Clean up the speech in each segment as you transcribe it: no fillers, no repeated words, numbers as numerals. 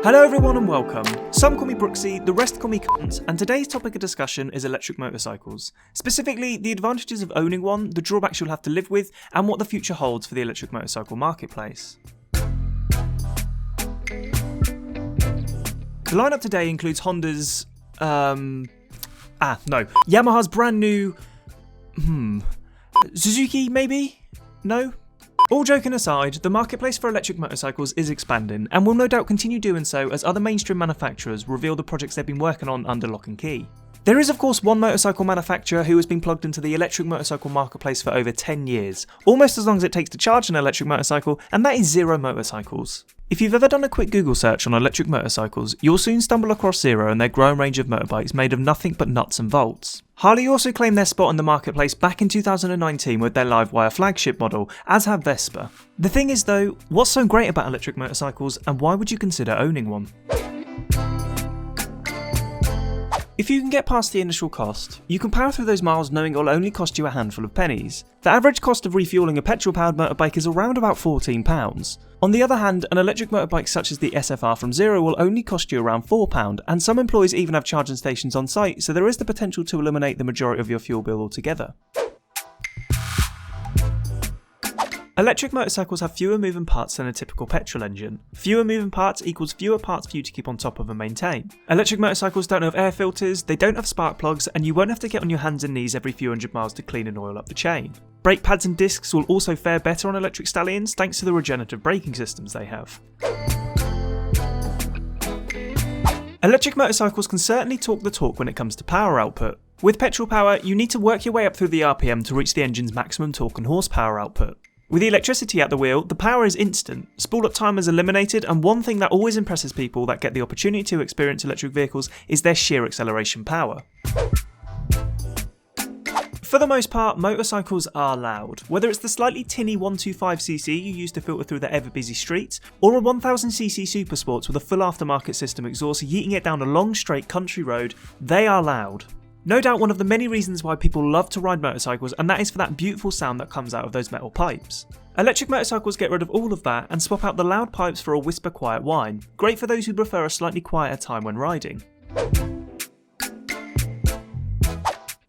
Hello everyone and welcome. Some call me Brooksy, the rest call me Cunts, and today's topic of discussion is electric motorcycles. Specifically, the advantages of owning one, the drawbacks you'll have to live with, and what the future holds for the electric motorcycle marketplace. The lineup today includes Honda's, Yamaha's brand new, Suzuki maybe? No? All joking aside, the marketplace for electric motorcycles is expanding and will no doubt continue doing so as other mainstream manufacturers reveal the projects they've been working on under lock and key. There is of course one motorcycle manufacturer who has been plugged into the electric motorcycle marketplace for over 10 years, almost as long as it takes to charge an electric motorcycle, and that is Zero Motorcycles. If you've ever done a quick Google search on electric motorcycles, you'll soon stumble across Zero and their growing range of motorbikes made of nothing but nuts and bolts. Harley also claimed their spot in the marketplace back in 2019 with their Livewire flagship model, as have Vespa. The thing is though, what's so great about electric motorcycles and why would you consider owning one? If you can get past the initial cost, you can power through those miles knowing it'll only cost you a handful of pennies. The average cost of refueling a petrol-powered motorbike is around about £14. On the other hand, an electric motorbike such as the SFR from Zero will only cost you around £4, and some employees even have charging stations on site, so there is the potential to eliminate the majority of your fuel bill altogether. Electric motorcycles have fewer moving parts than a typical petrol engine. Fewer moving parts equals fewer parts for you to keep on top of and maintain. Electric motorcycles don't have air filters, they don't have spark plugs, and you won't have to get on your hands and knees every few hundred miles to clean and oil up the chain. Brake pads and discs will also fare better on electric stallions thanks to the regenerative braking systems they have. Electric motorcycles can certainly talk the talk when it comes to power output. With petrol power, you need to work your way up through the RPM to reach the engine's maximum torque and horsepower output. With the electricity at the wheel, the power is instant, spool up time is eliminated, and one thing that always impresses people that get the opportunity to experience electric vehicles is their sheer acceleration power. For the most part, motorcycles are loud, whether it's the slightly tinny 125cc you use to filter through the ever-busy streets, or a 1000cc Supersports with a full aftermarket system exhaust yeeting it down a long straight country road, they are loud. No doubt one of the many reasons why people love to ride motorcycles, and that is for that beautiful sound that comes out of those metal pipes. Electric motorcycles get rid of all of that and swap out the loud pipes for a whisper quiet whine, great for those who prefer a slightly quieter time when riding.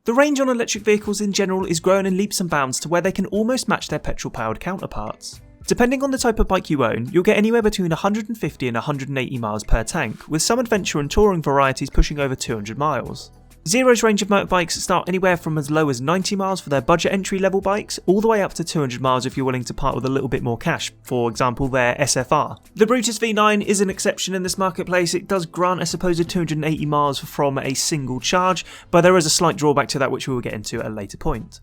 The range on electric vehicles in general is growing in leaps and bounds to where they can almost match their petrol powered counterparts. Depending on the type of bike you own, you'll get anywhere between 150 and 180 miles per tank, with some adventure and touring varieties pushing over 200 miles. Zero's range of motorbikes start anywhere from as low as 90 miles for their budget entry level bikes, all the way up to 200 miles if you're willing to part with a little bit more cash, for example their SFR. The Brutus V9 is an exception in this marketplace. It does grant a supposed 280 miles from a single charge, but there is a slight drawback to that which we will get into at a later point.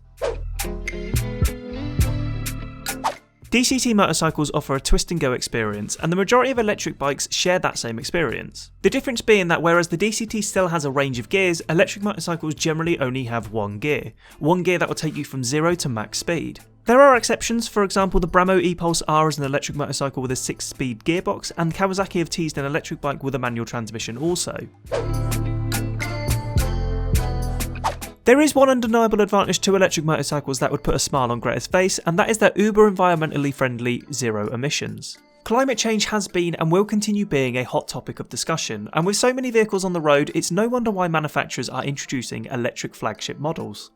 DCT motorcycles offer a twist and go experience, and the majority of electric bikes share that same experience. The difference being that whereas the DCT still has a range of gears, electric motorcycles generally only have one gear that will take you from 0 to max speed. There are exceptions, for example the Brembo E-Pulse R is an electric motorcycle with a 6-speed gearbox, and Kawasaki have teased an electric bike with a manual transmission also. There is one undeniable advantage to electric motorcycles that would put a smile on Greta's face, and that is their uber environmentally friendly zero emissions. Climate change has been and will continue being a hot topic of discussion, and with so many vehicles on the road, it's no wonder why manufacturers are introducing electric flagship models.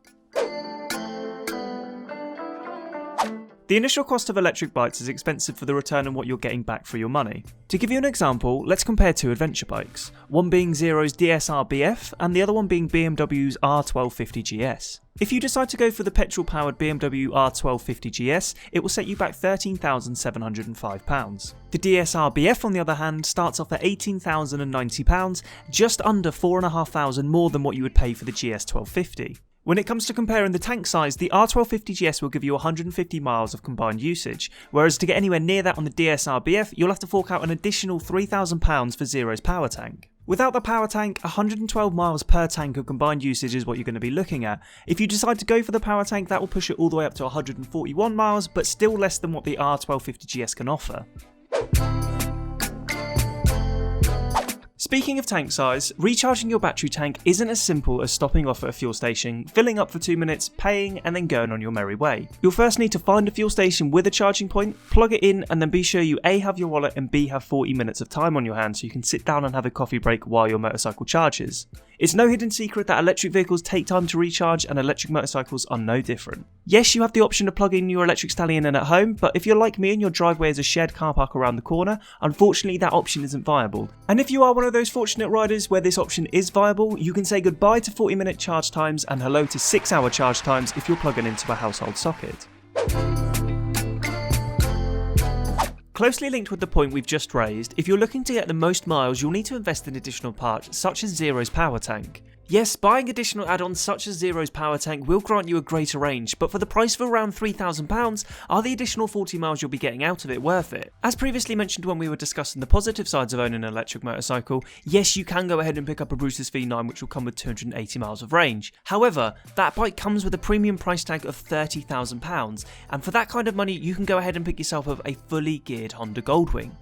The initial cost of electric bikes is expensive for the return and what you're getting back for your money. To give you an example, let's compare two adventure bikes, one being Zero's DSR BF and the other one being BMW's R1250 GS. If you decide to go for the petrol-powered BMW R1250 GS, it will set you back £13,705. The DSR BF on the other hand starts off at £18,090, just under £4,500 more than what you would pay for the GS 1250. When it comes to comparing the tank size, the R1250 GS will give you 150 miles of combined usage, whereas to get anywhere near that on the DSR BF, you'll have to fork out an additional £3,000 for Zero's power tank. Without the power tank, 112 miles per tank of combined usage is what you're going to be looking at. If you decide to go for the power tank, that will push it all the way up to 141 miles, but still less than what the R1250 GS can offer. Speaking of tank size, recharging your battery tank isn't as simple as stopping off at a fuel station, filling up for 2 minutes, paying, and then going on your merry way. You'll first need to find a fuel station with a charging point, plug it in, and then be sure you A, have your wallet, and B, have 40 minutes of time on your hands so you can sit down and have a coffee break while your motorcycle charges. It's no hidden secret that electric vehicles take time to recharge, and electric motorcycles are no different. Yes, you have the option to plug in your electric stallion in at home, but if you're like me and your driveway is a shared car park around the corner, unfortunately that option isn't viable. And if you are one of those fortunate riders where this option is viable, you can say goodbye to 40-minute charge times and hello to 6-hour charge times if you're plugging into a household socket. Closely linked with the point we've just raised, if you're looking to get the most miles, you'll need to invest in additional parts such as Zero's power tank. Yes, buying additional add-ons such as Zero's power tank will grant you a greater range, but for the price of around £3,000, are the additional 40 miles you'll be getting out of it worth it? As previously mentioned when we were discussing the positive sides of owning an electric motorcycle, yes, you can go ahead and pick up a Brutus V9 which will come with 280 miles of range. However, that bike comes with a premium price tag of £30,000, and for that kind of money you can go ahead and pick yourself up a fully geared Honda Goldwing.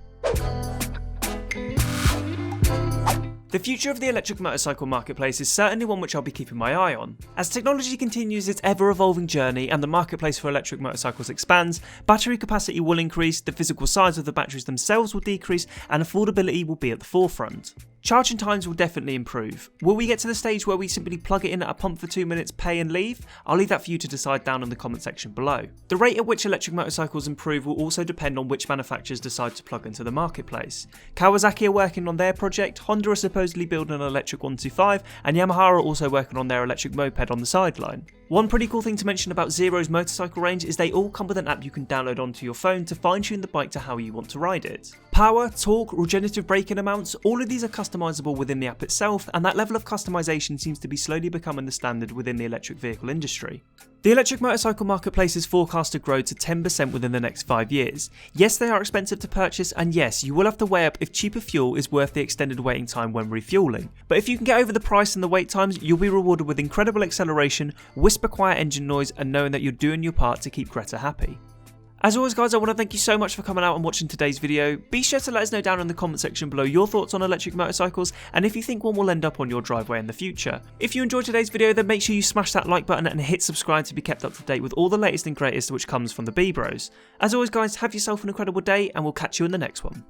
The future of the electric motorcycle marketplace is certainly one which I'll be keeping my eye on. As technology continues its ever-evolving journey and the marketplace for electric motorcycles expands, battery capacity will increase, the physical size of the batteries themselves will decrease, and affordability will be at the forefront. Charging times will definitely improve. Will we get to the stage where we simply plug it in at a pump for 2 minutes, pay and leave? I'll leave that for you to decide down in the comment section below. The rate at which electric motorcycles improve will also depend on which manufacturers decide to plug into the marketplace. Kawasaki are working on their project, Honda are supposedly building an electric 125, and Yamaha are also working on their electric moped on the sideline. One pretty cool thing to mention about Zero's motorcycle range is they all come with an app you can download onto your phone to fine-tune the bike to how you want to ride it. Power, torque, regenerative braking amounts, all of these are customizable within the app itself, and that level of customization seems to be slowly becoming the standard within the electric vehicle industry. The electric motorcycle marketplace is forecast to grow to 10% within the next 5 years. Yes, they are expensive to purchase, and yes, you will have to weigh up if cheaper fuel is worth the extended waiting time when refueling. But if you can get over the price and the wait times, you'll be rewarded with incredible acceleration, whisper quiet engine noise, and knowing that you're doing your part to keep Greta happy. As always guys, I want to thank you so much for coming out and watching today's video. Be sure to let us know down in the comment section below your thoughts on electric motorcycles and if you think one will end up on your driveway in the future. If you enjoyed today's video, then make sure you smash that like button and hit subscribe to be kept up to date with all the latest and greatest which comes from the B-Bros. As always guys, have yourself an incredible day and we'll catch you in the next one.